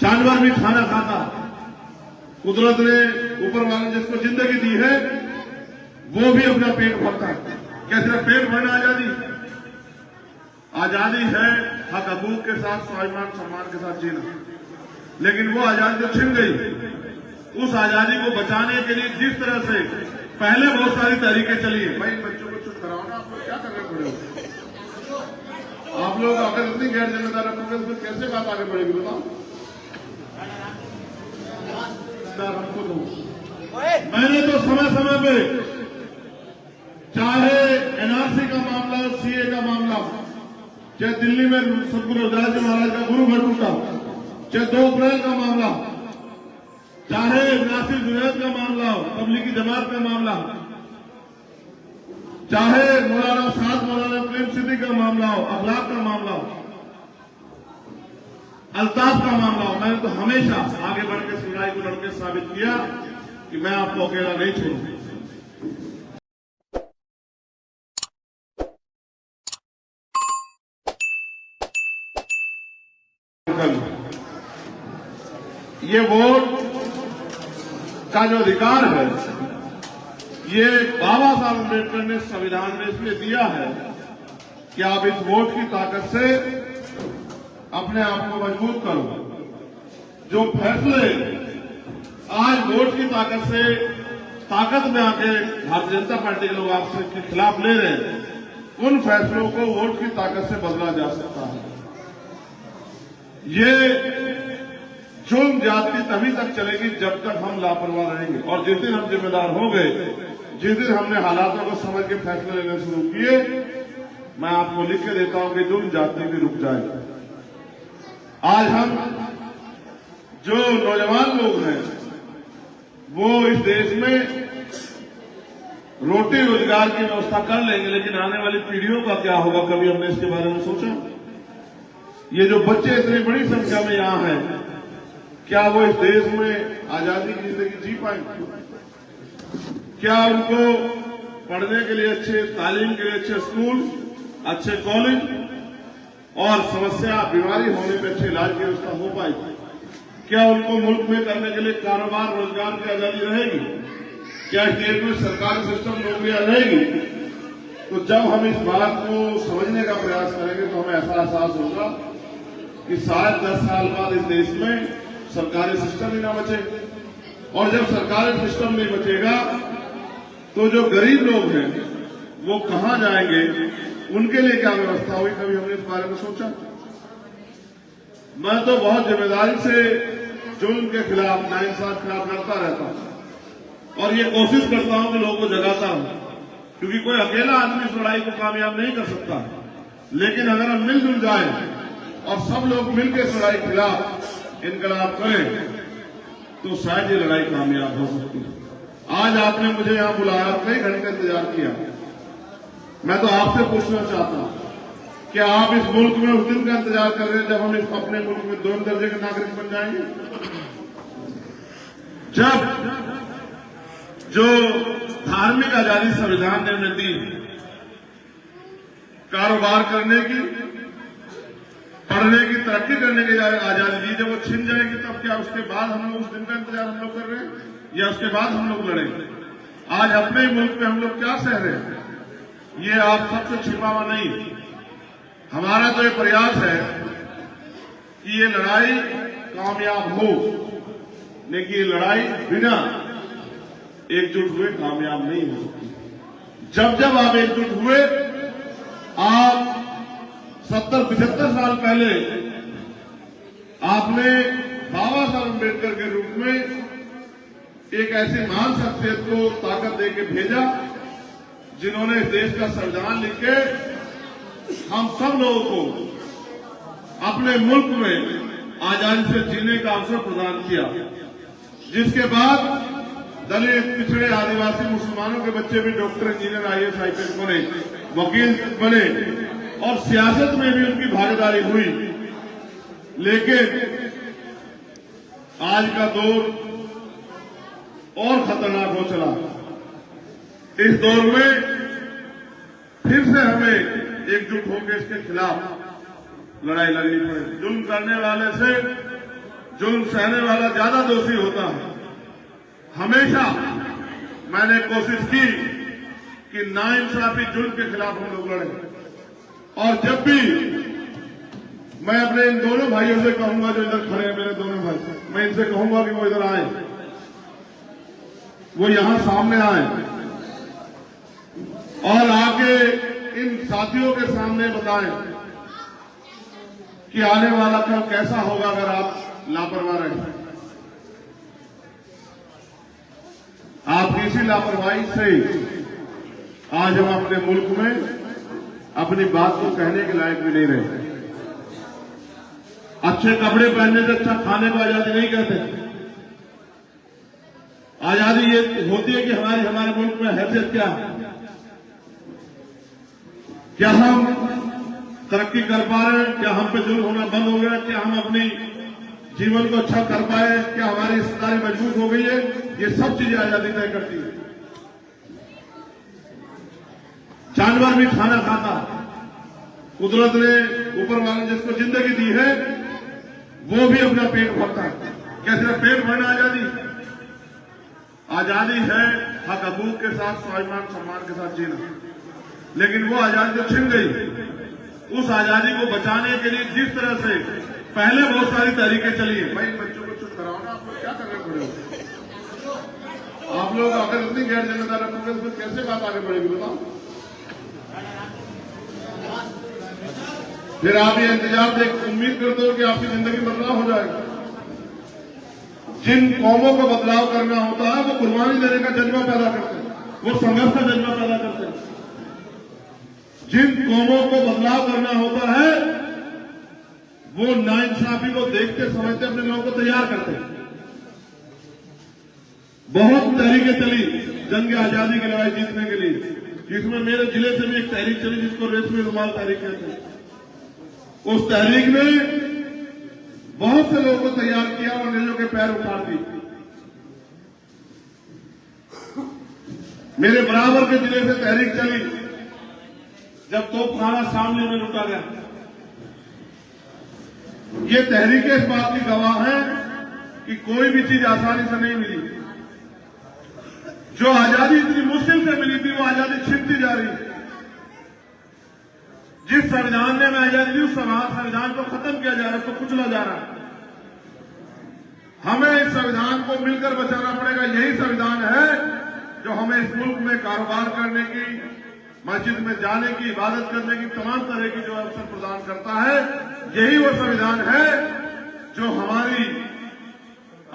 जानवर भी खाना खाता। कुदरत ने, ऊपर वाले जिसको जिंदगी दी है, वो भी अपना पेट भरता है। क्या सिर्फ पेट भरना आजादी? आजादी है हक हकूक के साथ स्वाभिमान सम्मान के साथ जीना। लेकिन वो आजादी जो छिन गई, उस आजादी को बचाने के लिए जिस तरह से पहले बहुत सारी तरीके चली है। भाई बच्चों को चुप कराओ ना, आप लोग क्या करने पड़े हो? आप लोग अगर इतनी गैर जिम्मेदार रखोगे तो कैसे बात आगे बढ़ेगी बताओ? हमको दो। मैंने तो समय समय पे, चाहे एनआरसी का मामला हो, सीए का मामला, चाहे दिल्ली में सतगुरु रविदास जी महाराज का गुरु घर टूटा, चाहे 2 अप्रैल का मामला, चाहे नासिर जुनैद का मामला हो, तबलीगी जमात का मामला, चाहे मौलाना साद मौलाना प्रेम सिद्दीक का मामला हो, अखलाक का मामला हो, अल्ताफ का मामला हो, मैंने तो हमेशा आगे बढ़ के सुनाई को लड़के साबित किया कि मैं आपको अकेला नहीं छोड़ूंगा। ये वोट का जो अधिकार है, ये बाबा साहब अम्बेडकर ने संविधान में इसलिए दिया है कि आप इस वोट की ताकत से अपने आप को मजबूत करो। जो फैसले आज वोट की ताकत से ताकत में आके भारतीय जनता पार्टी के लोग आपसे खिलाफ ले रहे हैं, उन फैसलों को वोट की ताकत से बदला जा सकता है। ये जुल्म ज्यादती तभी तक चलेगी जब तक हम लापरवाह रहेंगे। और जिस दिन हम जिम्मेदार हो गए, जिस दिन हमने हालातों को समझ के फैसले लेने शुरू किए, मैं आपको लिख के देता हूं कि जुल्म ज्यादती भी रुक जाएगी। आज हम जो नौजवान लोग हैं, वो इस देश में रोटी रोजगार की व्यवस्था कर लेंगे, लेकिन आने वाली पीढ़ियों का क्या होगा, कभी हमने इसके बारे में सोचा? ये जो बच्चे इतनी बड़ी संख्या में यहां हैं, क्या वो इस देश में आजादी की जिंदगी जी पाएंगे? क्या उनको पढ़ने के लिए अच्छे तालीम के लिए अच्छे स्कूल, अच्छे कॉलेज और समस्या बीमारी होने पर अच्छे इलाज की व्यवस्था हो पाएगी? क्या उनको मुल्क में करने के लिए कारोबार रोजगार की आजादी रहेगी? क्या स्टेट में सरकारी सिस्टम नौकरियां रहेगी? तो जब हम इस बात को समझने का प्रयास करेंगे तो हमें ऐसा एहसास होगा कि शायद 10 साल बाद इस देश में सरकारी सिस्टम ही ना बचे। और जब सरकारी सिस्टम नहीं बचेगा तो जो गरीब लोग हैं वो कहां जाएंगे, उनके लिए क्या व्यवस्था होगी? कभी हमने इस बारे में सोचा? मैं तो बहुत जिम्मेदारी से जुल्म के खिलाफ, नाइंसाफ के खिलाफ लड़ता रहता हूं और ये कोशिश करता हूं कि लोगों को जगाता हूं, क्योंकि कोई अकेला आदमी इस लड़ाई को कामयाब नहीं कर सकता। लेकिन अगर हम मिलजुल जाए और सब लोग मिलकर इस लड़ाई के खिलाफ इनकलाब करें तो शायद ये लड़ाई कामयाब हो सकती है। आज आपने मुझे यहां बुलाया, कई घंटे इंतजार किया। मैं तो आपसे पूछना चाहता हूं कि आप इस मुल्क में उस दिन का इंतजार कर रहे हैं जब हम इस अपने मुल्क में 2 दर्जे के नागरिक बन जाएंगे? जब जो धार्मिक आजादी संविधान ने हमें दी, कारोबार करने की, पढ़ने की, तरक्की करने की आजादी दी, जब वो छिन जाएगी तब क्या उसके बाद हम लोग उस दिन का इंतजार हम लोग कर रहे हैं या उसके बाद हम लोग लड़ेंगे? आज अपने मुल्क में हम लोग क्या सह रहे हैं, ये आप सबसे छिपा हुआ नहीं। हमारा तो ये प्रयास है कि ये लड़ाई कामयाब हो, लेकिन ये लड़ाई बिना एकजुट हुए कामयाब नहीं हो सकती। जब जब आप एकजुट हुए, आप 70-75 साल पहले आपने बाबा साहब अम्बेडकर के रूप में एक ऐसी महान शख्सियत को ताकत देके भेजा जिन्होंने इस देश का संविधान लिख के हम सब लोगों को अपने मुल्क में आजादी से जीने का अवसर प्रदान किया। जिसके बाद दलित, पिछड़े, आदिवासी, मुसलमानों के बच्चे भी डॉक्टर, इंजीनियर, IAS, IPS बने, वकील बने और सियासत में भी उनकी भागीदारी हुई। लेकिन आज का दौर और खतरनाक हो चला। इस दौर में फिर से हमें एकजुट होकर इसके खिलाफ लड़ाई लड़नी पड़ेगी। जुल्म करने वाले से जुल्म सहने वाला ज्यादा दोषी होता है। हमेशा मैंने कोशिश की कि नाइंसाफी जुल्म के खिलाफ हम लोग लड़ें, और जब भी मैं अपने इन दोनों भाइयों से कहूंगा, जो इधर खड़े हैं मेरे दोनों भाई, मैं इनसे कहूंगा कि वो इधर आए, वो यहां सामने आए और आके इन साथियों के सामने बताएं कि आने वाला कल कैसा होगा अगर आप लापरवाह रहे। आपकी इसी लापरवाही से आज हम अपने मुल्क में अपनी बात को कहने के लायक भी नहीं रहे। अच्छे कपड़े पहनने से अच्छा खाने को आजादी नहीं कहते। आजादी ये होती है कि हमारे मुल्क में हैसियत क्या है, क्या हम तरक्की कर पा रहे हैं, क्या हम पे जुल्म होना बंद हो गया, क्या हम अपनी जीवन को अच्छा कर पाए, क्या हमारी रिश्तेदारी मजबूत हो गई है। ये सब चीजें आजादी तय करती है। जानवर भी खाना खाता, कुदरत ने ऊपर वाले जिसको जिंदगी दी है वो भी अपना पेट भरता है। क्या सिर्फ पेट भरना आजादी? आजादी है हक हकूक के साथ स्वाभिमान सम्मान के साथ जीना, लेकिन वो आजादी तो छिन गई। उस आजादी को बचाने के लिए जिस तरह से पहले बहुत सारी तहरीकें चली है, भाई बच्चों को चुप कराओ ना, आप लोग क्या करने पड़े हो? आप लोग अगर इतनी गैर जिम्मेदार रखोगे तो कैसे बात आगे बढ़ेगी बताओ? फिर आप ये इंतजार देख उम्मीद करते हो कि आपकी जिंदगी बदलाव हो जाएगा। जिन कौमों को बदलाव करना होता है वो कुर्बानी देने का जज्बा पैदा करते हैं, वो संघर्ष का जज्बा पैदा करते हैं। जिन कौमों को बदलाव करना होता है वो नाइंसाफी को देखते समझते अपने लोगों को तैयार करते हैं। बहुत तहरीकें चली जंग आजादी की लड़ाई जीतने के लिए, जिसमें मेरे जिले से भी एक तहरीक चली जिसको रेशमी रुमाल तहरीक कहते हैं। उस तहरीक ने बहुत से लोगों को तैयार किया और अंग्रेजों के पैर उखाड़ दी। मेरे बराबर के जिले से तहरीक चली जब तोपखाना सामने में लुटा गया। ये तहरीकें इस बात की गवाह है कि कोई भी चीज आसानी से नहीं मिली। जो आजादी इतनी मुश्किल से मिली थी वो आजादी छिनती जा रही है। जिस संविधान ने आजादी दी उस संविधान को खत्म किया जा रहा है, उसको कुचला जा रहा है। हमें इस संविधान को मिलकर बचाना पड़ेगा। यही संविधान है जो हमें इस मुल्क में कारोबार करने की, मस्जिद में जाने की, इबादत करने की तमाम तरह की जो अवसर प्रदान करता है। यही वो संविधान है जो हमारी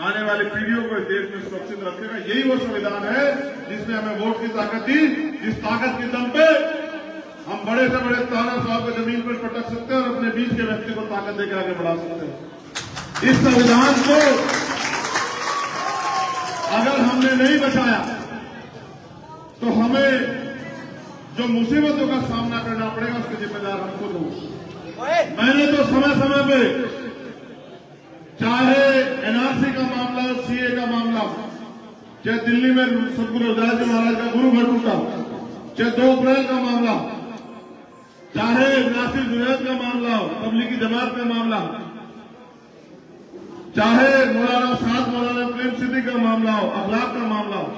आने वाली पीढ़ियों को इस देश में सुरक्षित रखेगा। यही वो संविधान है जिसने हमें वोट की ताकत दी, जिस ताकत के दम पे हम बड़े से बड़े ताना साहब को जमीन पर पटक सकते हैं और अपने बीच के व्यक्ति को ताकत देकर आगे बढ़ा सकते हैं। इस संविधान को अगर हमने नहीं बचाया तो हमें जो मुसीबतों का सामना करना पड़ेगा उसके जिम्मेदार हम खुद होंगे। मैंने तो समय समय पे चाहे एनआरसी का मामला, सीए का मामला, चाहे दिल्ली में सतगुरु रविदास जी महाराज का गुरु घर टूटा, चाहे 2 अप्रैल का मामला, चाहे नासिर जुनैद का मामला हो, तबलीगी जमात का मामला, चाहे मौलाना साद मौलाना प्रेम सिद्दीक का मामला हो, अखलाक का मामला हो,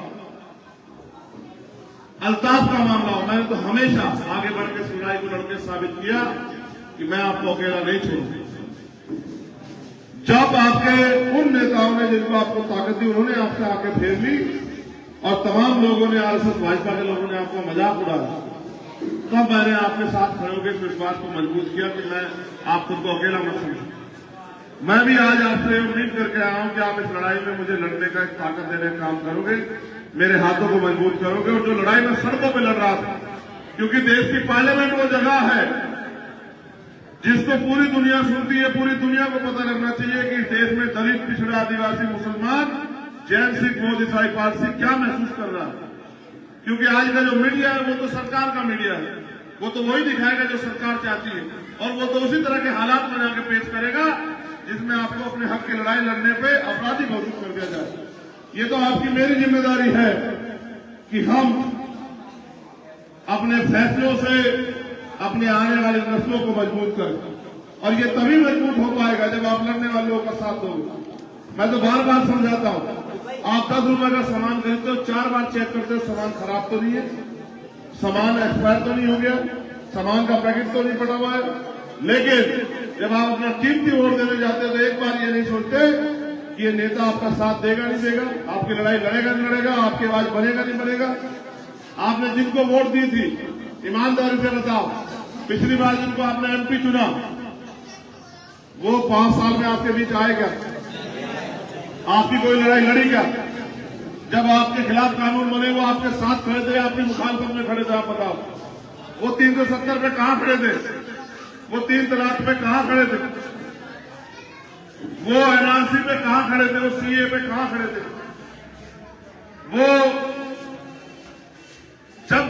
अल्ताफ का मामला हो, मैंने तो हमेशा आगे बढ़ के इस लड़ाई को लड़के साबित किया कि मैं आपको अकेला नहीं छोड़ूंगा। जब आपके उन नेताओं ने जिनको आपको ताकत दी उन्होंने आपसे आके फेर ली और तमाम लोगों ने, आरएसएस भाजपा के लोगों ने आपका मजाक उड़ाया, तब मैंने आपके साथ खड़े होकर इस विश्वास को मजबूत किया कि मैं आप खुद को अकेला मत समझूं। मैं भी आज आपसे उम्मीद करके आया हूं कि आप इस लड़ाई में मुझे लड़ने का एक ताकत देने का काम करोगे, मेरे हाथों को मजबूत करोगे। और जो लड़ाई में सड़कों पर लड़ रहा था, क्योंकि देश की पार्लियामेंट वो जगह है जिसको पूरी दुनिया सुनती है, पूरी दुनिया को पता लगना चाहिए कि इस देश में दलित, पिछड़ा, आदिवासी, मुसलमान, जैन, सिख, बौद्ध, ईसाई, पारसी क्या महसूस कर रहा है। क्योंकि आज का जो मीडिया है वो तो सरकार का मीडिया है, वो तो वही दिखाएगा जो सरकार चाहती है और वो तो उसी तरह के हालात बना के पेश करेगा जिसमें आपको अपने हक की लड़ाई लड़ने पे अपराधी घोषित कर दिया जाए। ये तो आपकी मेरी जिम्मेदारी है कि हम अपने फैसलों से अपने आने वाली नस्लों को मजबूत करें, और ये तभी मजबूत हो पाएगा जब जब आप लड़ने वाले लोगों का साथ दोगे। मैं तो बार बार समझाता हूँ, आप 10 रुपए का सामान खरीदते हो, 4 बार चेक करते हो सामान खराब तो नहीं है, सामान एक्सपायर तो नहीं हो गया, सामान का पैकेट तो नहीं फटा हुआ है। लेकिन जब आप अपना कीमती वोट देने जाते हैं तो एक बार ये नहीं सोचते कि ये नेता आपका साथ देगा नहीं देगा, आपकी लड़ाई लड़ेगा नहीं लड़ेगा, आपकी आवाज बनेगा नहीं बनेगा। आपने जिनको वोट दी थी, ईमानदारी से बताओ, पिछली बार जिनको आपने एमपी चुना वो 5 साल में आपके बीच आए क्या? आपकी कोई लड़ाई लड़ी क्या? जब आपके खिलाफ कानून बने वो आपके साथ खड़े थे, आपकी मुखालफत में खड़े थे? आप बताओ, वो 370 पे कहां खड़े थे? वो 3 तलाक पे कहां खड़े थे? वो एनआरसी पे कहां खड़े थे? वो सीए पे कहां खड़े थे? वो जब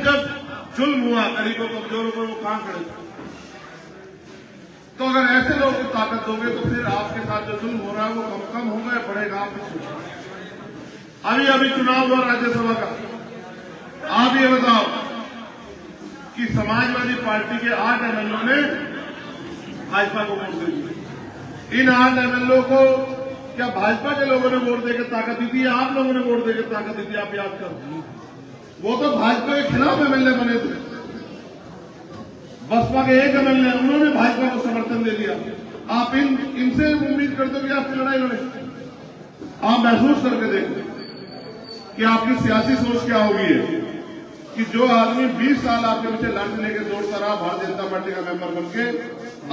जुल्म हुआ गरीबों कमजोरों पर वो कहां खड़े थे? तो अगर ऐसे लोगों को ताकत दोगे तो फिर आपके साथ जो जुल्म हो रहा है वो कम होगा या बढ़ेगा? आप अभी चुनाव हुआ राज्यसभा का, आप ये बताओ कि समाजवादी पार्टी के 8 एमएलओ ने भाजपा को वोट दे दी। इन 8 एमएलओ को क्या भाजपा के लोगों ने वोट देकर ताकत दी थी या आप लोगों ने वोट देकर ताकत दी थी? आप याद करो, वो तो भाजपा के खिलाफ एमएलए बने थे। बसपा के एक एमएलए उन्होंने भाजपा को समर्थन दे दिया। आप इनसे उम्मीद करते हो कि आपकी लड़ाई लड़े? आप महसूस करके देखो कि आपकी सियासी सोच क्या होगी है कि जो आदमी 20 साल आपके पीछे लड़ने लेके दौड़ता रहा भारतीय जनता पार्टी का मेंबर बनके,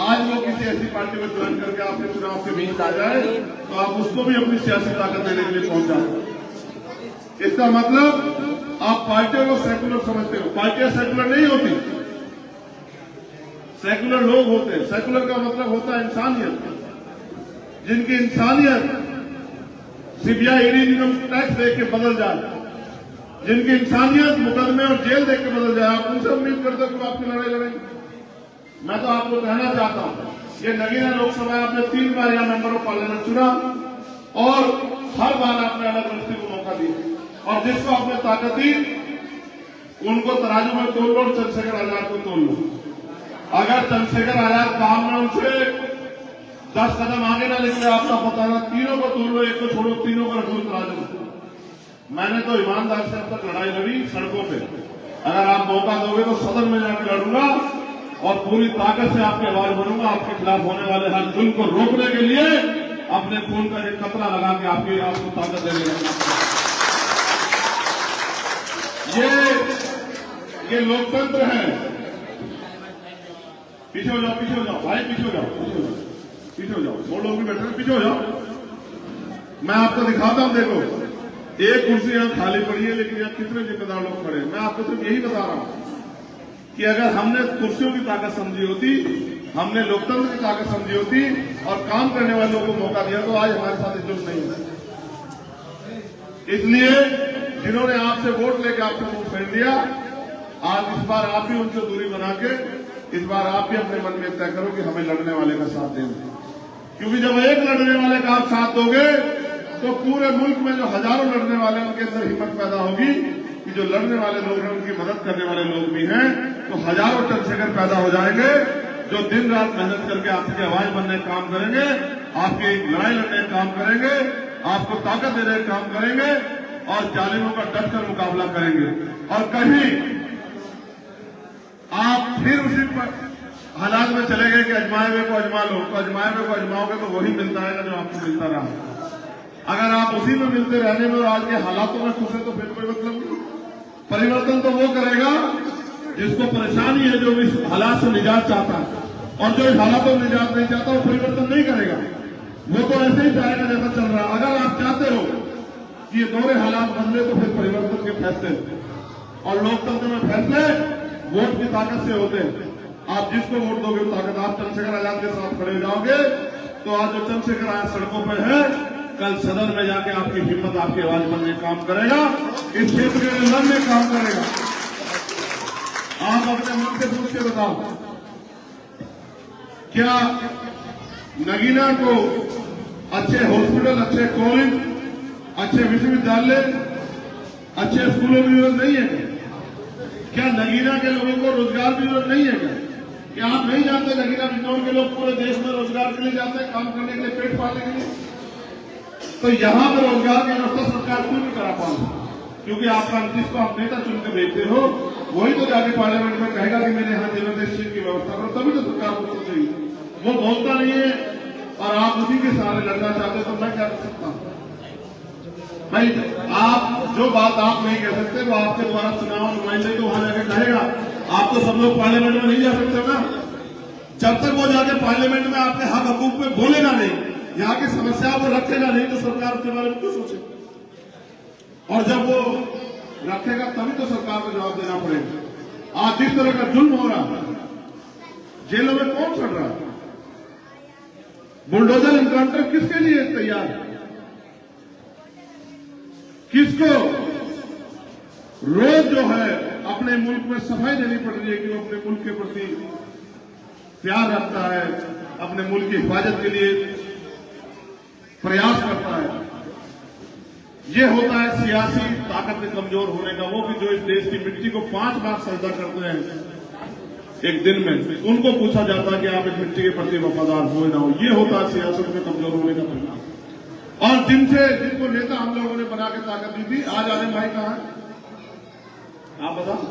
आज वो किसी ऐसी पार्टी में ज्वाइन करके आपके चुनाव के बीच आ जाए तो आप उसको भी अपनी सियासी ताकत देने के लिए पहुंच जाते। इसका मतलब आप पार्टियों को सेकुलर समझते हो। पार्टियां सेकुलर नहीं होती, सेकुलर लोग होते हैं। सेकुलर का मतलब होता है इंसानियत, जिनकी इंसानियत सीबीआई ईडी इनकम टैक्स देख के बदल जाए, जिनकी इंसानियत मुकदमे और जेल देख के बदल जाए, आप उनसे उम्मीद करते हो कि आपकी लड़ाई लड़ेंगे? मैं तो आपको कहना चाहता हूं, ये नगीना लोकसभा आपने 3 बार यहां मेंबर ऑफ पार्लियामेंट चुना और हर बार आपने अलग व्यक्ति को मौका दिया और जिसको आपने ताकत दी उनको तराजू में तोल लो और चंद्रशेखर आजाद को तोल लो। अगर चंद्रशेखर आजाद काम में उनसे 10 कदम आगे ना निकले, आपका पता ना, तीनों को तोड़ लो, एक को छोड़ो, तीनों को रखो तराजू। मैंने तो ईमानदार से अब तक लड़ाई लड़ी सड़कों पे। अगर आप मौका दोगे तो सदन में जाकर लड़ूंगा और पूरी ताकत से आपकी आवाज बनूंगा। आपके खिलाफ होने वाले हर जुल्म को रोकने के लिए अपने खून का एक कतरा लगा के आपको ताकत देने लगा। ये लोकतंत्र है। पीछे हो जाओ, पीछे हो जाओ भाई, पीछे हो जाओ, पीछे हो जाओ। 2 लोग भी बैठे हैं, पीछे हो जाओ। मैं आपको दिखाता हूं, देखो एक कुर्सी यहां खाली पड़ी है लेकिन यहां कितने जिम्मेदार लोग खड़े हैं। मैं आपको सिर्फ यही बता रहा हूं कि अगर हमने कुर्सियों की ताकत समझी होती, हमने लोकतंत्र की ताकत समझी होती और काम करने वाले लोगों को मौका दिया तो आज हमारे साथ जुल्म नहीं होता। इसलिए जिन्होंने आपसे वोट लेकर आपसे मुंह फेर दिया, आज इस बार आप भी उनसे दूरी बना के इस बार आप भी अपने मन में तय करो कि हमें लड़ने वाले का साथ देना। क्योंकि जब एक लड़ने वाले का आप साथ दोगे तो पूरे मुल्क में जो हजारों लड़ने वाले उनके अंदर हिम्मत पैदा होगी कि जो लड़ने वाले लोग हैं उनकी मदद करने वाले लोग भी हैं, तो हजारों चंद्रशेखर पैदा हो जाएंगे जो दिन रात मेहनत करके आपकी आवाज बनने का काम करेंगे, आपकी लड़ाई लड़ने का काम करेंगे, आपको ताकत देने का काम करेंगे और जालिमों का डटकर मुकाबला करेंगे। और कहीं आप फिर उसी हालात में चले गए कि अजमाए हुए को अजमा लो, तो अजमाए हुए को अजमाओगे तो वही मिलता है जो आपको मिलता रहा। अगर आप उसी में मिलते रहने में और आज के हालातों में खुश है तो फिर कोई मतलब नहीं। परिवर्तन तो वो करेगा जिसको परेशानी है, जो इस हालात से निजात चाहता है, और जो इस हालातों में निजात नहीं चाहता वो परिवर्तन नहीं करेगा। वो तो ऐसे ही चाहेगा जैसा चल रहा है। अगर आप चाहते हो कि ये दोहरे हालात बदले तो फिर परिवर्तन के फैसले, और लोकतंत्र में फैसले वोट की ताकत से होते हैं। आप जिसको वोट दोगे वो ताकत, आप चंद्रशेखर आजाद के साथ खड़े हो जाओगे तो आज जो चंद्रशेखर आजाद सड़कों पर है, कल सदन में जाके आपकी हिम्मत, आपकी आवाज बनने का काम करेगा, इस क्षेत्र के लिए लड़ने काम करेगा। आप अपने मन से पूछ के बताओ, क्या नगीना को अच्छे हॉस्पिटल, अच्छे कॉलेज, अच्छे विश्वविद्यालय, अच्छे स्कूलों की जरूरत नहीं है? क्या नगीना के लोगों को रोजगार की जरूरत नहीं है? क्या आप नहीं जानते नगीना बिजनौर के लोग पूरे देश में रोजगार के लिए जाते हैं, काम करने के लिए, पेट पालने के लिए? तो यहाँ पर रोजगार की व्यवस्था सरकार क्यों नहीं करा पा रही? क्योंकि आपका जिसको आप नेता चुनकर भेजते हो वही तो जाके पार्लियामेंट में कहेगा कि मेरे यहाँ जीवन स्ट्रीम की व्यवस्था करो, तभी तो सरकार को सोचेगी। वो बोलता नहीं है और आप उसी के सहारे लड़ना चाहते, तो मैं क्या कर सकता हूँ भाई? आप जो बात आप नहीं कह सकते वो आपके द्वारा चुनाव नुमाइंदे को वहां जाके कहेगा। आप तो सब लोग पार्लियामेंट में नहीं जा सकते ना। जब तक वो जाके पार्लियामेंट में आपके हक हकूक में बोलेगा नहीं, यहाँ की समस्याओं को रखेगा नहीं, तो सरकार उसके बारे में क्यों सोचे? और जब वो रखेगा तभी तो सरकार को जवाब देना पड़ेगा। आज जिस तरह का जुल्म हो रहा है, जेलों में कौन चढ़ रहा है? बुलडोजर इनकाउंटर किसके लिए तैयार है? किसको रोज जो है अपने मुल्क में सफाई देनी पड़ रही है कि वो अपने मुल्क के प्रति प्यार रखता है, अपने मुल्क की हिफाजत के लिए प्रयास करता है। ये होता है सियासी ताकत में कमजोर होने का। वो भी जो इस देश की मिट्टी को 5 बार सजदा करते हैं एक दिन में, उनको पूछा जाता है कि आप इस मिट्टी के प्रति वफादार हो ना हो। ये होता है सियासत में कमजोर होने का परिणाम। और जिनको नेता हम लोगों ने बना के ताकत दी थी, आज आलिम भाई कहाँ है? आप बताओ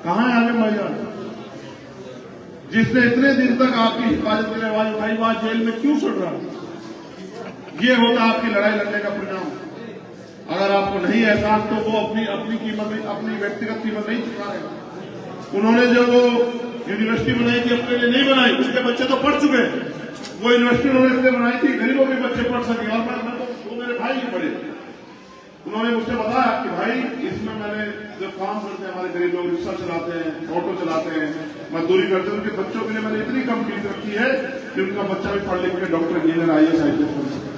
कहाँ है आलिम भाई? आज जिसने इतने दिन तक आपकी हिफाजत के लिए आवाज उठाई, वहां जेल में क्यों चढ़ रहा है? ये होता आपकी लड़ाई लड़ने का परिणाम। अगर आपको नहीं एहसास तो वो अपनी कीमत, अपनी व्यक्तिगत कीमत नहीं चुका है। उन्होंने जो वो यूनिवर्सिटी बनाई थी अपने लिए नहीं बनाई, उसके बच्चे तो पढ़ चुके हैं। वो यूनिवर्सिटी उन्होंने इसलिए बनाई थी गरीबों के बच्चे पढ़ सके। और मैं तो वो मेरे भाई ही पढ़े। उन्होंने मुझसे बताया कि भाई इसमें मैंने जो काम करते हैं, हमारे गरीब लोग रिक्शा चलाते हैं, ऑटो चलाते हैं, मजदूरी करते हैं, उनके बच्चों के लिए मैंने इतनी कम फीस रखी है कि उनका बच्चा भी पढ़ लिख के डॉक्टर, इंजीनियर, IAS IPS बन सके।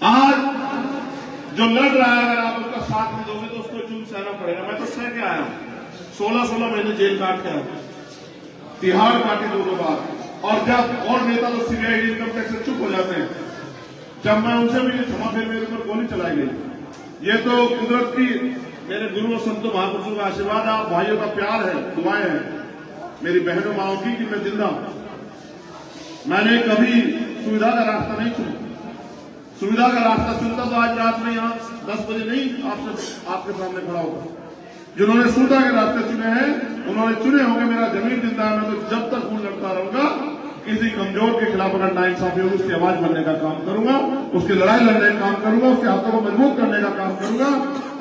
आज जो लड़ रहा है, अगर आप उसका साथ नहीं दोगे तो उसको चून सहना पड़ेगा। मैं तो सह के आया हूं, 16 महीने जेल काट के आया, तिहाड़ काटी 2 बार। और जब और नेता तो CBI इनकम टैक्स से चुप हो जाते हैं। जब मैं उनसे भी क्षमा, फिर मेरे ऊपर गोली चलाई गई। ये तो कुदरत की, मेरे गुरु और संतों महापुरुषों का आशीर्वाद, आप भाइयों का प्यार है, दुआएं हैं मेरी बहनों माओं की कि मैं जिंदा हूं। मैंने कभी सुविधा का रास्ता नहीं चुना। सुविधा का रास्ता चुनता तो आज रात में यहाँ 10 बजे नहीं आपके सामने खड़ा होता। जिन्होंने सुविधा के रास्ते चुने हैं, उन्होंने चुने होंगे मेरा जमीन जिंदा है। मैं तो जब तक खून लड़ता रहूंगा, किसी कमजोर के खिलाफ अगर नाइंसाफी होगी उसकी आवाज बनने का काम करूंगा, उसकी लड़ाई लड़ने का काम करूंगा, उसके हाथों को मजबूत करने का काम करूंगा,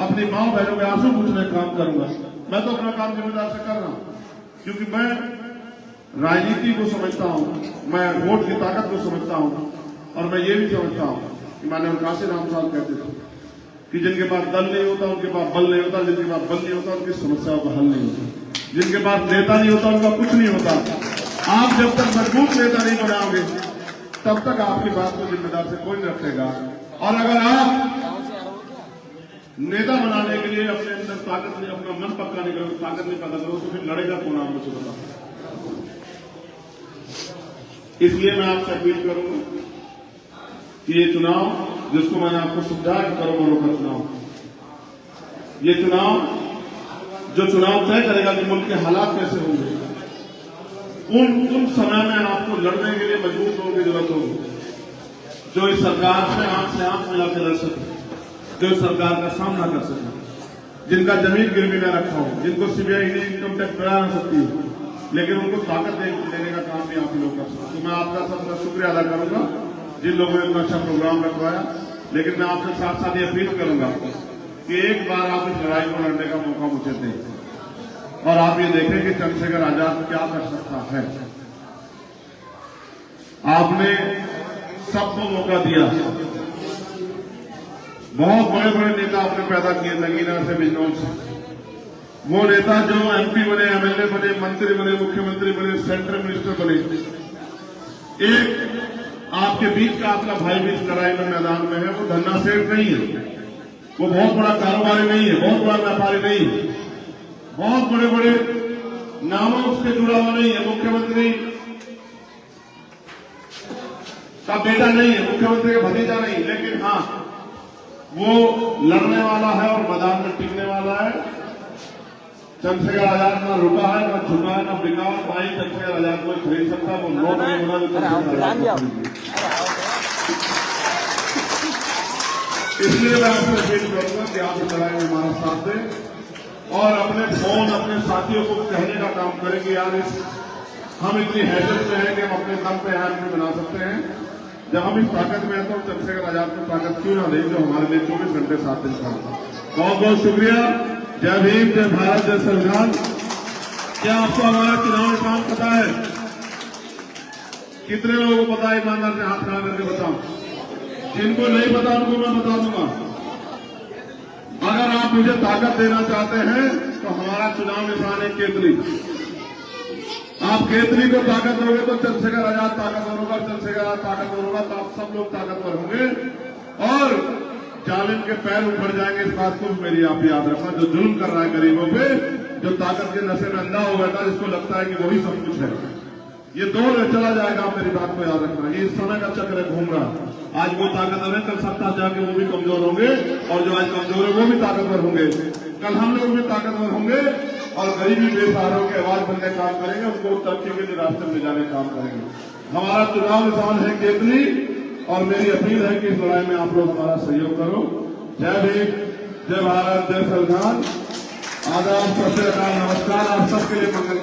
अपनी मां बहनों के आंसू पूछने का काम करूंगा। मैं तो अपना काम जिम्मेदार से कर रहा हूं, क्योंकि मैं राजनीति को समझता हूं, मैं वोट की ताकत को समझता हूं, और मैं ये भी समझता हूं कि माननीय काशी राम साहब कहते थे कि जिनके पास दल नहीं होता उनके पास बल नहीं होता, जिनके पास बल नहीं होता उनकी समस्याओं का हल नहीं होता, जिनके पास नेता नहीं होता उनका कुछ नहीं होता। आप जब तक मजबूत नेता नहीं बनाओगे तब तक आपकी बात को जिम्मेदार से कोई नहीं रखेगा। और अगर आप नेता बनाने के लिए अपने अंदर ताकत नहीं, अपना मन पक्का नहीं करोगे, ताकत नहीं पैदा करोगे, तो फिर लड़ेगा कौन? आप मुझे बताओ। इसलिए मैं आपसे अपील करूंगा कि ये चुनाव, जिसको मैंने आपको समझाया कि करो मरो का चुनाव, ये चुनाव जो चुनाव तय करेगा कि मुल्क के हालात कैसे होंगे, उन समय में आपको लड़ने के लिए मजबूत लोगों की जरूरत होगी, जो इस सरकार से आंख मिला के लड़ सके, जो इस सरकार का सामना कर सके, जिनका जमीन गिरवी न रखा हो, जिनको CBI इनकम टैक्स बढ़ा ना सकती हो, लेकिन उनको ताकत देने का काम भी आप लोग कर सकते। तो मैं आपका सबका शुक्रिया अदा करूंगा जिन लोगों ने इतना अच्छा प्रोग्राम रखवाया। लेकिन मैं आपसे साथ साथ ये अपील करूंगा कि एक बार आप इस लड़ाई को लड़ने का मौका मुझे दें और आप ये देखें कि चंद्रशेखर आजाद क्या कर सकता है। आपने सबको मौका दिया, बहुत बड़े बड़े नेता आपने पैदा किए नगीना से, बिजनौर से। वो नेता जो MP बने, MLA बने, मंत्री बने, मुख्यमंत्री बने, सेंट्रल मिनिस्टर बने, एक आपके बीच का अपना भाई भी इस लड़ाई में मैदान में है। वो धन्ना सेठ नहीं है, वो बहुत बड़ा कारोबारी नहीं है, बहुत बड़ा व्यापारी नहीं है, बहुत बड़े बड़े नामों उसके जुड़ा हुआ नहीं है, मुख्यमंत्री का बेटा नहीं है, मुख्यमंत्री का भतीजा नहीं, लेकिन हाँ वो लड़ने वाला है और मैदान में टिकने वाला है। चंद्रशेखर आजाद ना रुका है, ना झुका है, ना बिका है, ना ही चंद्रशेखर आजाद को खरीद सकता। वो नोट नहीं होना जो चंद्रशेखर आजाद को इसलिए मैं आपसे अपील करूंगा कि आप इस लड़ाई में हमारा साथ दें और अपने फोन अपने साथियों को कहने का काम करें कि यार हम इतनी हैसियत में हैं कि हम अपने दम पे यहाँ बना सकते हैं। जब हम इस ताकत में हैं तो चंद्रशेखर आजाद को ताकत क्यों ना दें जो हमारे लिए 24 घंटे साथ दिन का। बहुत बहुत शुक्रिया। जय भीम, जय भारत, जय संविधान। क्या आपको हमारा चुनाव निशान पता है? कितने लोगों को पता है? ईमानदार से हाथ खड़ा करके बताओ। जिनको नहीं पता उनको मैं बता दूंगा। अगर आप मुझे ताकत देना चाहते हैं तो हमारा चुनाव निशान है केतली। आप केतली को ताकत दोगे तो चंद्रशेखर आजाद ताकतवर होगा, चंद्रशेखर आजाद ताकतवर होगा तो आप सब लोग ताकतवर होंगे और जालिम के पैर उखड़ जाएंगे। इस बात को मेरी आप याद रखना। जो जुल्म कर रहा है गरीबों पे, जो ताकत के नशे में अंधा हो बैठा, जिसको लगता है कि वही सब कुछ है, ये दौर चला जाएगा। आप मेरी बात को याद रखना। ये समय का चक्र घूम रहा। आज वो ताकतवर है, कल सत्ता जाके वो भी कमजोर होंगे और जो आज कमजोर है वो भी ताकतवर होंगे। कल हम लोग भी ताकतवर होंगे और गरीबी बेसहारों के आवाज बनने काम करेंगे, उनको तरक्की के लिए रास्ते में जाने काम करेंगे। हमारा चुनाव निशान है केतली और मेरी अपील है कि इस लड़ाई में आप लोग हमारा सहयोग करो। जय भीम, जय भारत, जय संविधान। आदाब, सत श्री अकाल, नमस्कार। आप सबके लिए मंगल